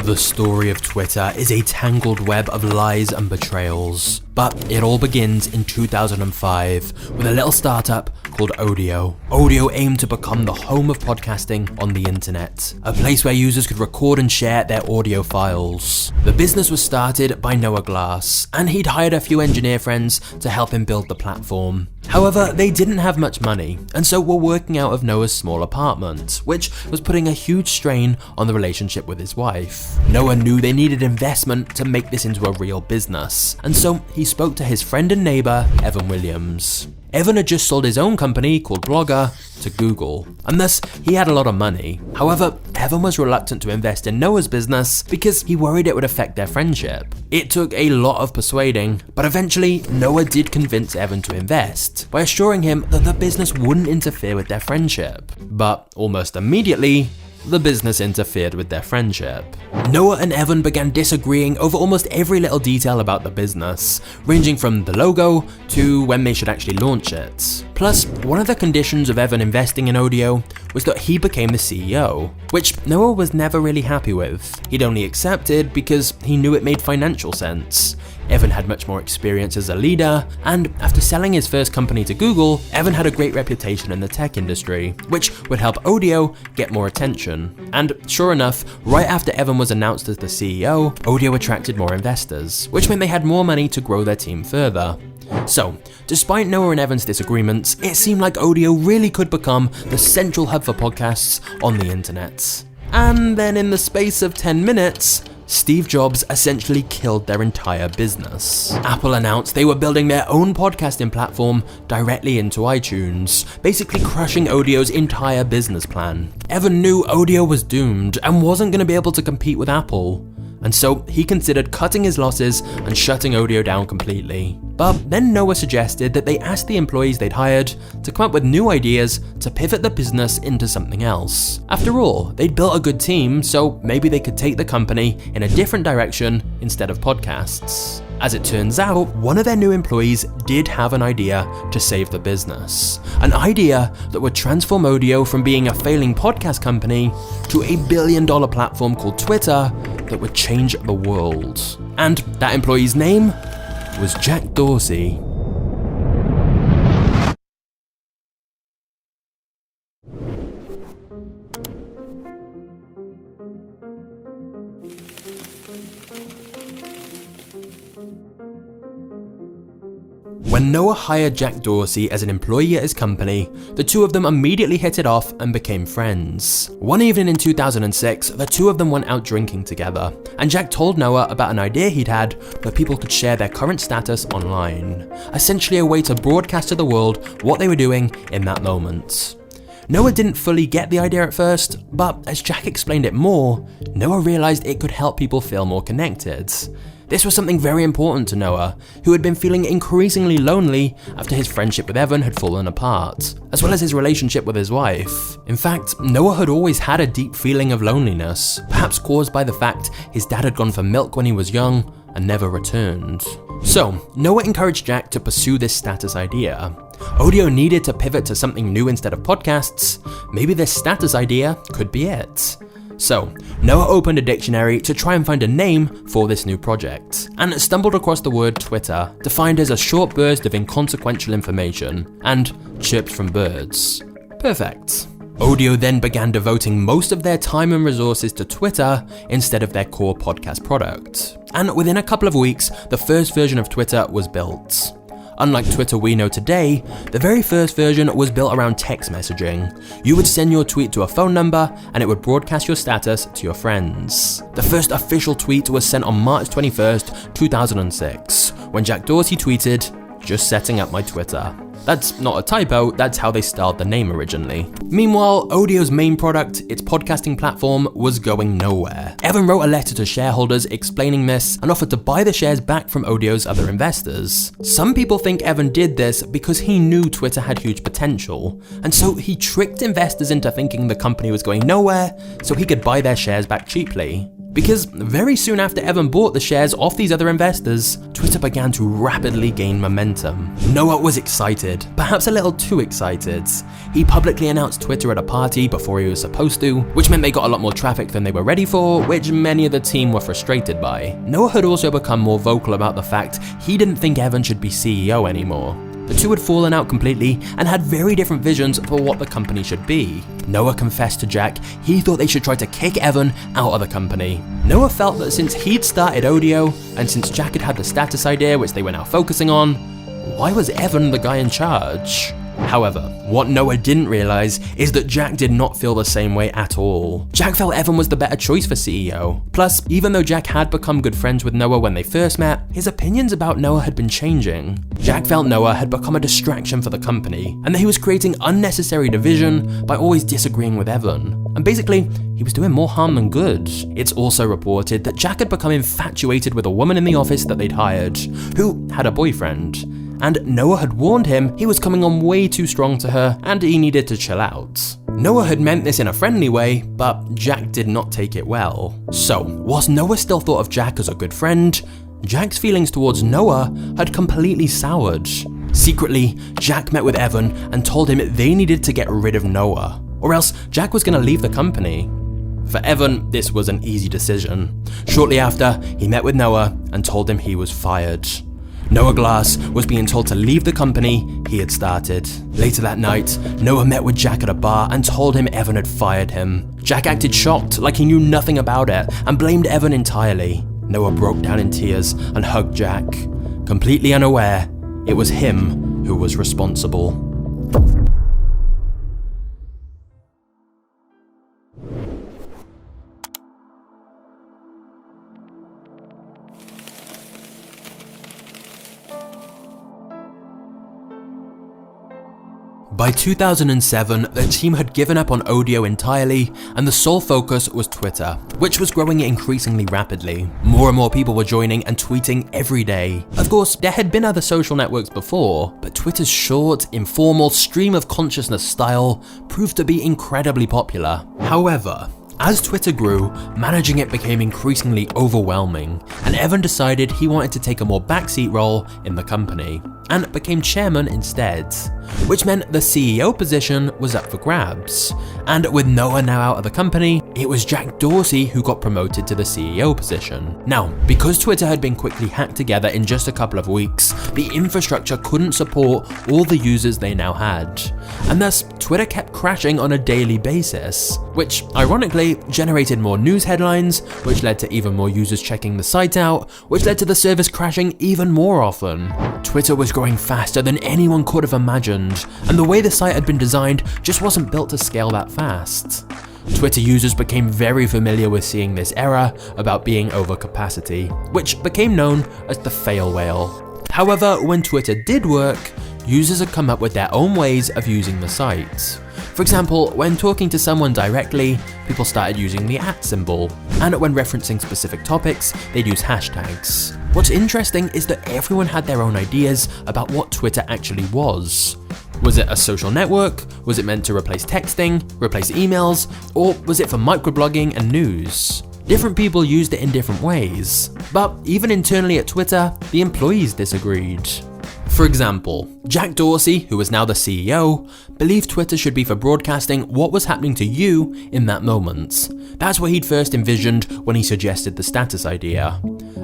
The story of Twitter is a tangled web of lies and betrayals, but it all begins in 2005 with a little startup called Odeo. Odeo aimed to become the home of podcasting on the internet, a place where users could record and share their audio files. The business was started by Noah Glass, and he'd hired a few engineer friends to help him build the platform. However, they didn't have much money, and so were working out of Noah's small apartment, which was putting a huge strain on the relationship with his wife. Noah knew they needed investment to make this into a real business, and so he spoke to his friend and neighbour, Evan Williams. Evan had just sold his own company called Blogger to Google, and thus he had a lot of money. However, Evan was reluctant to invest in Noah's business because he worried it would affect their friendship. It took a lot of persuading, but eventually Noah did convince Evan to invest by assuring him that the business wouldn't interfere with their friendship. But almost immediately, the business interfered with their friendship. Noah and Evan began disagreeing over almost every little detail about the business, ranging from the logo to when they should actually launch it. Plus, one of the conditions of Evan investing in Odeo was that he became the CEO, which Noah was never really happy with. He'd only accepted because he knew it made financial sense. Evan had much more experience as a leader, and after selling his first company to Google, Evan had a great reputation in the tech industry, which would help Odeo get more attention. And sure enough, right after Evan was announced as the CEO, Odeo attracted more investors, which meant they had more money to grow their team further. So, despite Noah and Evan's disagreements, it seemed like Odeo really could become the central hub for podcasts on the internet. And then in the space of 10 minutes, Steve Jobs essentially killed their entire business. Apple announced they were building their own podcasting platform directly into iTunes, basically crushing Odeo's entire business plan. Evan knew Odeo was doomed and wasn't going to be able to compete with Apple, and so he considered cutting his losses and shutting Odeo down completely. But then Noah suggested that they ask the employees they'd hired to come up with new ideas to pivot the business into something else. After all, they'd built a good team, so maybe they could take the company in a different direction instead of podcasts. As it turns out, one of their new employees did have an idea to save the business. An idea that would transform Odeo from being a failing podcast company to a billion-dollar platform called Twitter that would change the world. And that employee's name was Jack Dorsey. When Noah hired Jack Dorsey as an employee at his company, the two of them immediately hit it off and became friends. One evening in 2006, the two of them went out drinking together, and Jack told Noah about an idea he'd had where people could share their current status online, essentially a way to broadcast to the world what they were doing in that moment. Noah didn't fully get the idea at first, but as Jack explained it more, Noah realized it could help people feel more connected. This was something very important to Noah, who had been feeling increasingly lonely after his friendship with Evan had fallen apart, as well as his relationship with his wife. In fact, Noah had always had a deep feeling of loneliness, perhaps caused by the fact his dad had gone for milk when he was young and never returned. So, Noah encouraged Jack to pursue this status idea. Odeo needed to pivot to something new instead of podcasts. Maybe this status idea could be it. So, Noah opened a dictionary to try and find a name for this new project, and stumbled across the word Twitter, defined as a short burst of inconsequential information, and chirps from birds. Perfect. Odeo then began devoting most of their time and resources to Twitter instead of their core podcast product. And within a couple of weeks, the first version of Twitter was built. Unlike Twitter we know today, the very first version was built around text messaging. You would send your tweet to a phone number and it would broadcast your status to your friends. The first official tweet was sent on March 21st, 2006, when Jack Dorsey tweeted, "Just setting up my Twitter." That's not a typo, that's how they styled the name originally. Meanwhile, Odeo's main product, its podcasting platform, was going nowhere. Evan wrote a letter to shareholders explaining this and offered to buy the shares back from Odeo's other investors. Some people think Evan did this because he knew Twitter had huge potential, and so he tricked investors into thinking the company was going nowhere so he could buy their shares back cheaply. Because very soon after Evan bought the shares off these other investors, Twitter began to rapidly gain momentum. Noah was excited, perhaps a little too excited. He publicly announced Twitter at a party before he was supposed to, which meant they got a lot more traffic than they were ready for, which many of the team were frustrated by. Noah had also become more vocal about the fact he didn't think Evan should be CEO anymore. The two had fallen out completely and had very different visions for what the company should be. Noah confessed to Jack he thought they should try to kick Evan out of the company. Noah felt that since he'd started Odeo, and since Jack had had the status idea which they were now focusing on, why was Evan the guy in charge? However, what Noah didn't realize is that Jack did not feel the same way at all. Jack felt Evan was the better choice for CEO. Plus, even though Jack had become good friends with Noah when they first met, his opinions about Noah had been changing. Jack felt Noah had become a distraction for the company, and that he was creating unnecessary division by always disagreeing with Evan. And basically, he was doing more harm than good. It's also reported that Jack had become infatuated with a woman in the office that they'd hired, who had a boyfriend. And Noah had warned him he was coming on way too strong to her and he needed to chill out. Noah had meant this in a friendly way, but Jack did not take it well. So, whilst Noah still thought of Jack as a good friend, Jack's feelings towards Noah had completely soured. Secretly, Jack met with Evan and told him they needed to get rid of Noah, or else Jack was going to leave the company. For Evan, this was an easy decision. Shortly after, he met with Noah and told him he was fired. Noah Glass was being told to leave the company he had started. Later that night, Noah met with Jack at a bar and told him Evan had fired him. Jack acted shocked, like he knew nothing about it, and blamed Evan entirely. Noah broke down in tears and hugged Jack, completely unaware it was him who was responsible. By 2007, the team had given up on Odeo entirely, and the sole focus was Twitter, which was growing increasingly rapidly. More and more people were joining and tweeting every day. Of course, there had been other social networks before, but Twitter's short, informal, stream of consciousness style proved to be incredibly popular. However, as Twitter grew, managing it became increasingly overwhelming, and Evan decided he wanted to take a more backseat role in the company, and became chairman instead, which meant the CEO position was up for grabs. And with Noah now out of the company, it was Jack Dorsey who got promoted to the CEO position. Now, because Twitter had been quickly hacked together in just a couple of weeks, the infrastructure couldn't support all the users they now had, and thus Twitter kept crashing on a daily basis, which ironically generated more news headlines, which led to even more users checking the site out, which led to the service crashing even more often. Twitter was growing faster than anyone could have imagined, and the way the site had been designed just wasn't built to scale that fast. Twitter users became very familiar with seeing this error about being over capacity, which became known as the fail whale. However, when Twitter did work, users had come up with their own ways of using the site. For example, when talking to someone directly, people started using the @ symbol, and when referencing specific topics, they'd use hashtags. What's interesting is that everyone had their own ideas about what Twitter actually was. Was it a social network? Was it meant to replace texting, replace emails, or was it for microblogging and news? Different people used it in different ways, but even internally at Twitter, the employees disagreed. For example, Jack Dorsey, who is now the CEO, believed Twitter should be for broadcasting what was happening to you in that moment. That's what he'd first envisioned when he suggested the status idea.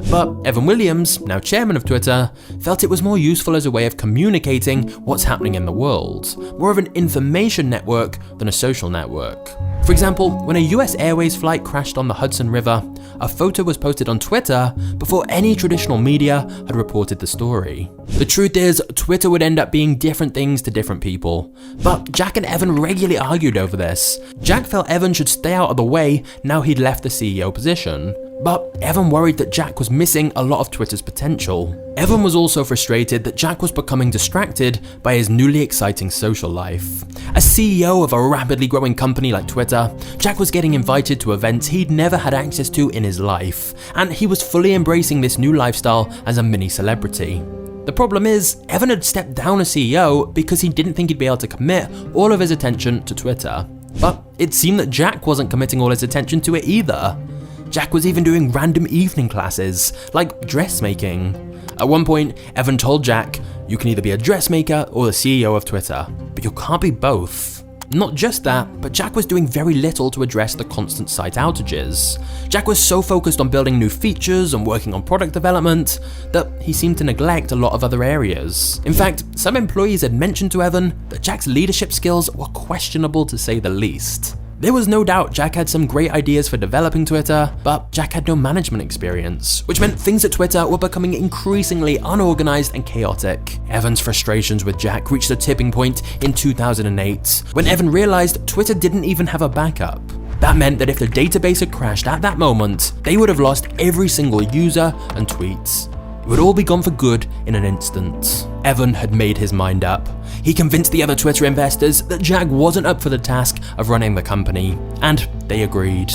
But Evan Williams, now chairman of Twitter, felt it was more useful as a way of communicating what's happening in the world, more of an information network than a social network. For example, when a US Airways flight crashed on the Hudson River, a photo was posted on Twitter before any traditional media had reported the story. The truth is, Twitter would end up being different things to different people, but Jack and Evan regularly argued over this. Jack felt Evan should stay out of the way now he'd left the CEO position, but Evan worried that Jack was missing a lot of Twitter's potential. Evan was also frustrated that Jack was becoming distracted by his newly exciting social life. As CEO of a rapidly growing company like Twitter, Jack was getting invited to events he'd never had access to in his life, and he was fully embracing this new lifestyle as a mini celebrity. The problem is, Evan had stepped down as CEO because he didn't think he'd be able to commit all of his attention to Twitter. But it seemed that Jack wasn't committing all his attention to it either. Jack was even doing random evening classes, like dressmaking. At one point, Evan told Jack, "You can either be a dressmaker or the CEO of Twitter, but you can't be both." Not just that, but Jack was doing very little to address the constant site outages. Jack was so focused on building new features and working on product development that he seemed to neglect a lot of other areas. In fact, some employees had mentioned to Evan that Jack's leadership skills were questionable to say the least. There was no doubt Jack had some great ideas for developing Twitter, but Jack had no management experience, which meant things at Twitter were becoming increasingly unorganized and chaotic. Evan's frustrations with Jack reached a tipping point in 2008, when Evan realized Twitter didn't even have a backup. That meant that if the database had crashed at that moment, they would have lost every single user and tweet. It would all be gone for good in an instant. Evan had made his mind up. He convinced the other Twitter investors that Jack wasn't up for the task of running the company, and they agreed.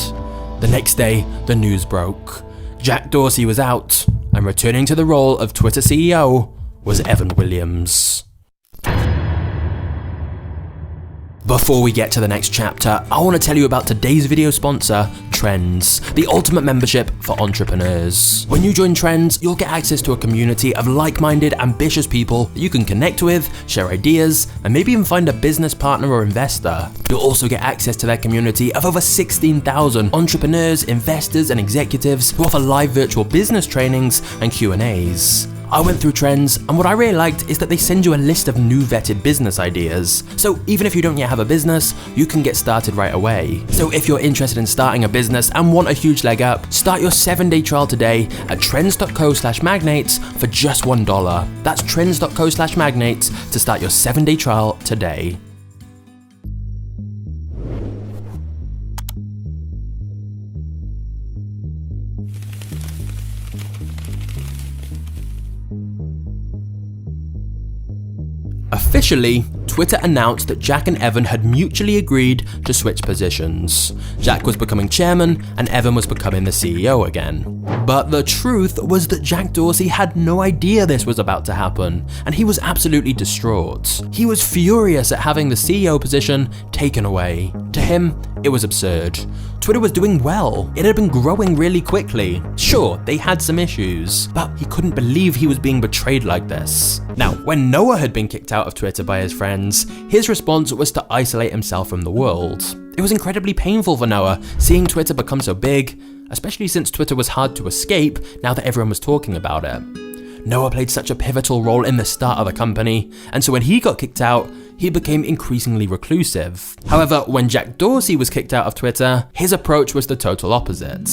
The next day, the news broke. Jack Dorsey was out, and returning to the role of Twitter CEO was Evan Williams. Before we get to the next chapter, I want to tell you about today's video sponsor, Trends, the ultimate membership for entrepreneurs. When you join Trends, you'll get access to a community of like-minded, ambitious people that you can connect with, share ideas, and maybe even find a business partner or investor. You'll also get access to their community of over 16,000 entrepreneurs, investors, and executives who offer live virtual business trainings and Q&As. I went through Trends, and what I really liked is that they send you a list of new vetted business ideas. So even if you don't yet have a business, you can get started right away. So if you're interested in starting a business and want a huge leg up, start your 7-day trial today at trends.co/magnates for just $1. That's trends.co/magnates to start your 7-day trial today. Officially, Twitter announced that Jack and Evan had mutually agreed to switch positions. Jack was becoming chairman and Evan was becoming the CEO again. But the truth was that Jack Dorsey had no idea this was about to happen, and he was absolutely distraught. He was furious at having the CEO position taken away. To him, it was absurd. Twitter was doing well. It had been growing really quickly. Sure, they had some issues, but he couldn't believe he was being betrayed like this. Now, when Noah had been kicked out of Twitter by his friends, his response was to isolate himself from the world. It was incredibly painful for Noah, seeing Twitter become so big, especially since Twitter was hard to escape now that everyone was talking about it. Noah played such a pivotal role in the start of the company, and so when he got kicked out, he became increasingly reclusive. However, when Jack Dorsey was kicked out of Twitter, his approach was the total opposite.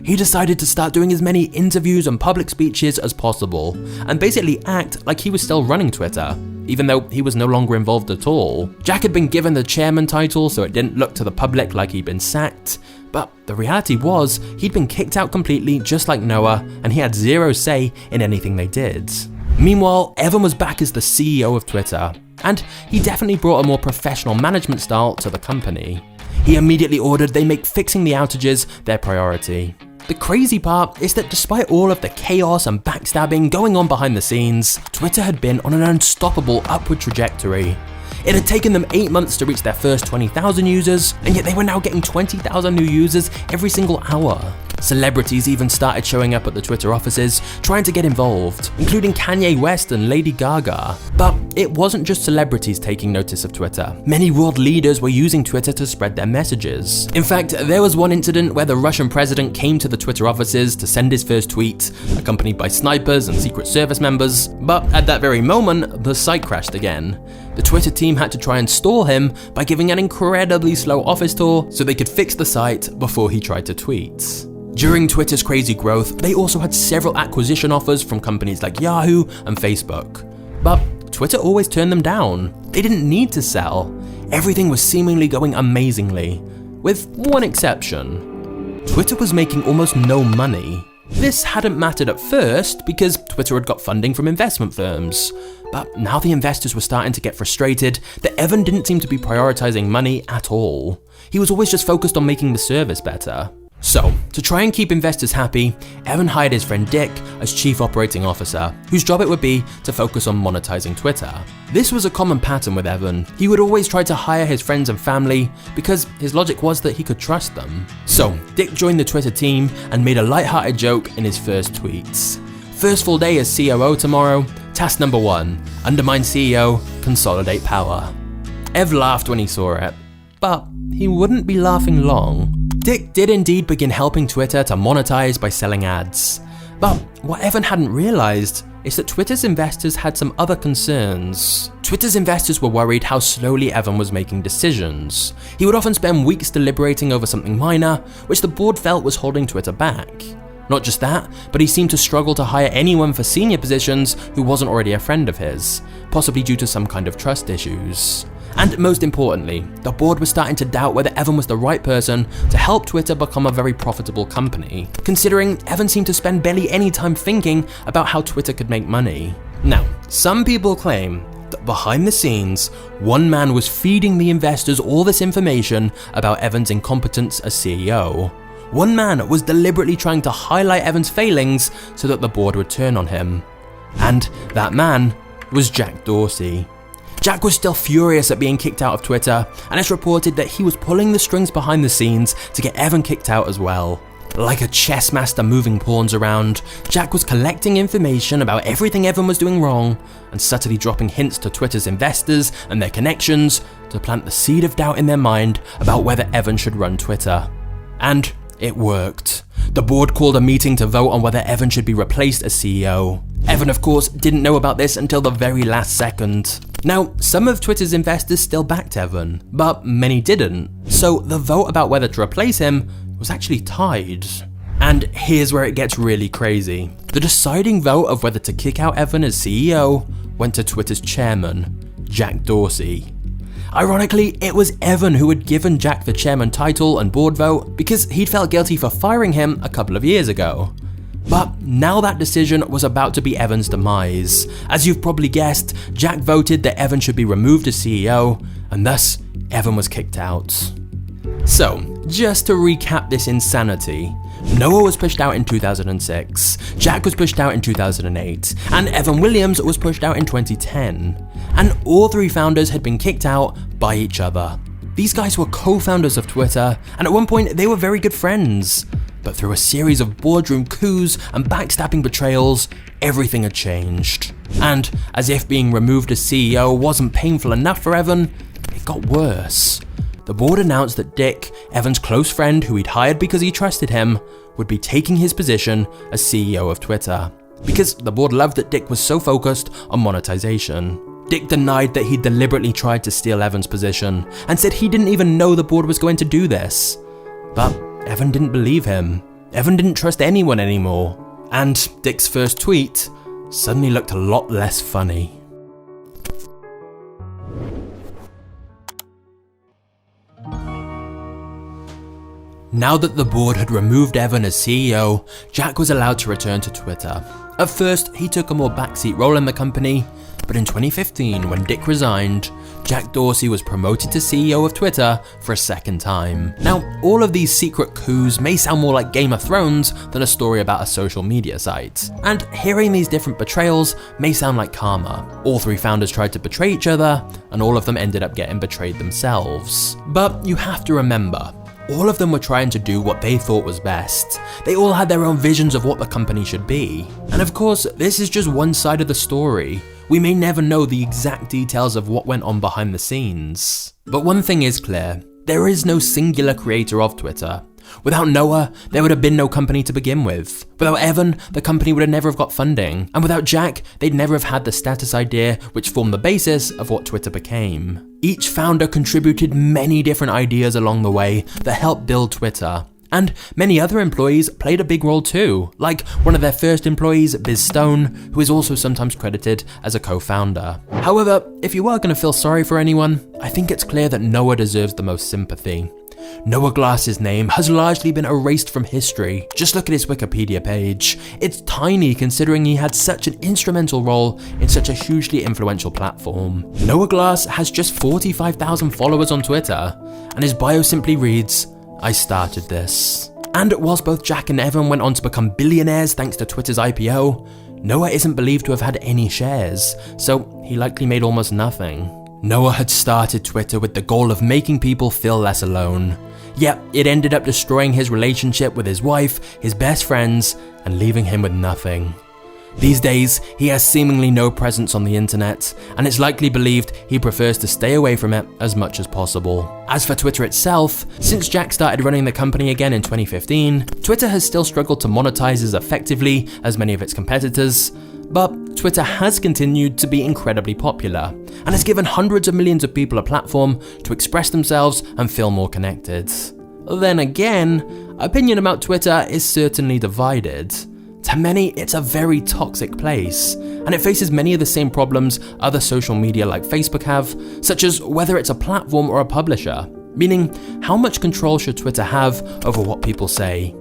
He decided to start doing as many interviews and public speeches as possible, and basically act like he was still running Twitter, even though he was no longer involved at all. Jack had been given the chairman title so it didn't look to the public like he'd been sacked, but the reality was he'd been kicked out completely just like Noah, and he had zero say in anything they did. Meanwhile, Evan was back as the CEO of Twitter, and he definitely brought a more professional management style to the company. He immediately ordered they make fixing the outages their priority. The crazy part is that despite all of the chaos and backstabbing going on behind the scenes, Twitter had been on an unstoppable upward trajectory. It had taken them 8 months to reach their first 20,000 users, and yet they were now getting 20,000 new users every single hour. Celebrities even started showing up at the Twitter offices, trying to get involved, including Kanye West and Lady Gaga. But it wasn't just celebrities taking notice of Twitter. Many world leaders were using Twitter to spread their messages. In fact, there was one incident where the Russian president came to the Twitter offices to send his first tweet, accompanied by snipers and Secret Service members, but at that very moment, the site crashed again. The Twitter team had to try and stall him by giving an incredibly slow office tour so they could fix the site before he tried to tweet. During Twitter's crazy growth, they also had several acquisition offers from companies like Yahoo and Facebook. But Twitter always turned them down. They didn't need to sell. Everything was seemingly going amazingly, with one exception. Twitter was making almost no money. This hadn't mattered at first because Twitter had got funding from investment firms. But now the investors were starting to get frustrated that Evan didn't seem to be prioritizing money at all. He was always just focused on making the service better. So, to try and keep investors happy, Evan hired his friend Dick as chief operating officer, whose job it would be to focus on monetizing Twitter. This was a common pattern with Evan. He would always try to hire his friends and family because his logic was that he could trust them. So, Dick joined the Twitter team and made a lighthearted joke in his first tweets. First full day as COO tomorrow, task number 1, undermine CEO, consolidate power. Ev laughed when he saw it, but he wouldn't be laughing long. Dick did indeed begin helping Twitter to monetize by selling ads. But what Evan hadn't realized is that Twitter's investors had some other concerns. Twitter's investors were worried how slowly Evan was making decisions. He would often spend weeks deliberating over something minor, which the board felt was holding Twitter back. Not just that, but he seemed to struggle to hire anyone for senior positions who wasn't already a friend of his, possibly due to some kind of trust issues. And most importantly, the board was starting to doubt whether Evan was the right person to help Twitter become a very profitable company, considering Evan seemed to spend barely any time thinking about how Twitter could make money. Now, some people claim that behind the scenes, one man was feeding the investors all this information about Evan's incompetence as CEO. One man was deliberately trying to highlight Evan's failings so that the board would turn on him. And that man was Jack Dorsey. Jack was still furious at being kicked out of Twitter, and it's reported that he was pulling the strings behind the scenes to get Evan kicked out as well. Like a chess master moving pawns around, Jack was collecting information about everything Evan was doing wrong, and subtly dropping hints to Twitter's investors and their connections to plant the seed of doubt in their mind about whether Evan should run Twitter. And it worked. The board called a meeting to vote on whether Evan should be replaced as CEO. Evan, of course, didn't know about this until the very last second. Now, some of Twitter's investors still backed Evan, but many didn't. So the vote about whether to replace him was actually tied. And here's where it gets really crazy. The deciding vote of whether to kick out Evan as CEO went to Twitter's chairman, Jack Dorsey. Ironically, it was Evan who had given Jack the chairman title and board vote because he'd felt guilty for firing him a couple of years ago. But now that decision was about to be Evan's demise. As you've probably guessed, Jack voted that Evan should be removed as CEO, and thus Evan was kicked out. So, just to recap this insanity, Noah was pushed out in 2006, Jack was pushed out in 2008, and Evan Williams was pushed out in 2010. And all three founders had been kicked out by each other. These guys were co-founders of Twitter, and at one point they were very good friends. But through a series of boardroom coups and backstabbing betrayals, everything had changed. And as if being removed as CEO wasn't painful enough for Evan, it got worse. The board announced that Dick, Evan's close friend who he'd hired because he trusted him, would be taking his position as CEO of Twitter. Because the board loved that Dick was so focused on monetization. Dick denied that he deliberately tried to steal Evan's position and said he didn't even know the board was going to do this. But Evan didn't believe him. Evan didn't trust anyone anymore. And Dick's first tweet suddenly looked a lot less funny. Now that the board had removed Evan as CEO, Jack was allowed to return to Twitter. At first, he took a more backseat role in the company, but in 2015, when Dick resigned, Jack Dorsey was promoted to CEO of Twitter for a second time. Now, all of these secret coups may sound more like Game of Thrones than a story about a social media site. And hearing these different betrayals may sound like karma. All three founders tried to betray each other, and all of them ended up getting betrayed themselves. But you have to remember, all of them were trying to do what they thought was best. They all had their own visions of what the company should be. And of course, this is just one side of the story. We may never know the exact details of what went on behind the scenes. But one thing is clear, there is no singular creator of Twitter. Without Noah, there would have been no company to begin with. Without Evan, the company would have never have got funding. And without Jack, they'd never have had the status idea which formed the basis of what Twitter became. Each founder contributed many different ideas along the way that helped build Twitter. And many other employees played a big role too, like one of their first employees, Biz Stone, who is also sometimes credited as a co-founder. However, if you are going to feel sorry for anyone, I think it's clear that Noah deserves the most sympathy. Noah Glass's name has largely been erased from history. Just look at his Wikipedia page. It's tiny considering he had such an instrumental role in such a hugely influential platform. Noah Glass has just 45,000 followers on Twitter, and his bio simply reads, "I started this." And whilst both Jack and Evan went on to become billionaires thanks to Twitter's IPO, Noah isn't believed to have had any shares, so he likely made almost nothing. Noah had started Twitter with the goal of making people feel less alone. Yet, it ended up destroying his relationship with his wife, his best friends, and leaving him with nothing. These days, he has seemingly no presence on the internet, and it's likely believed he prefers to stay away from it as much as possible. As for Twitter itself, since Jack started running the company again in 2015, Twitter has still struggled to monetize as effectively as many of its competitors, but Twitter has continued to be incredibly popular, and has given hundreds of millions of people a platform to express themselves and feel more connected. Then again, opinion about Twitter is certainly divided. To many, it's a very toxic place, and it faces many of the same problems other social media like Facebook have, such as whether it's a platform or a publisher, meaning how much control should Twitter have over what people say.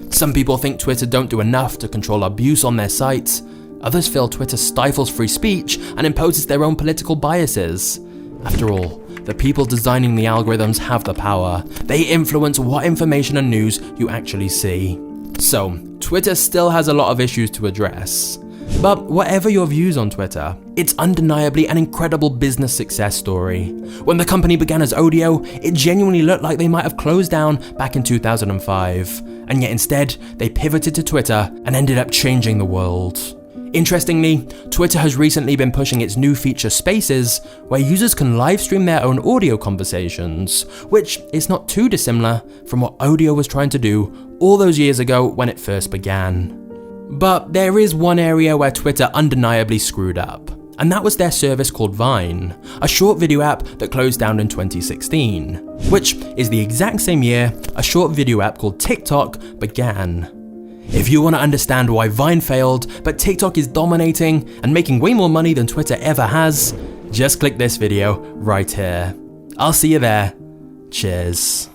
Some people think Twitter don't do enough to control abuse on their site. Others feel Twitter stifles free speech and imposes their own political biases. After all, the people designing the algorithms have the power. They influence what information and news you actually see. So, Twitter still has a lot of issues to address. But whatever your views on Twitter, it's undeniably an incredible business success story. When the company began as Odeo, it genuinely looked like they might have closed down back in 2005, and yet instead, they pivoted to Twitter and ended up changing the world. Interestingly, Twitter has recently been pushing its new feature Spaces, where users can live stream their own audio conversations, which is not too dissimilar from what Odeo was trying to do all those years ago when it first began. But there is one area where Twitter undeniably screwed up, and that was their service called Vine, a short video app that closed down in 2016, which is the exact same year a short video app called TikTok began. If you want to understand why Vine failed, but TikTok is dominating and making way more money than Twitter ever has, just click this video right here. I'll see you there. Cheers.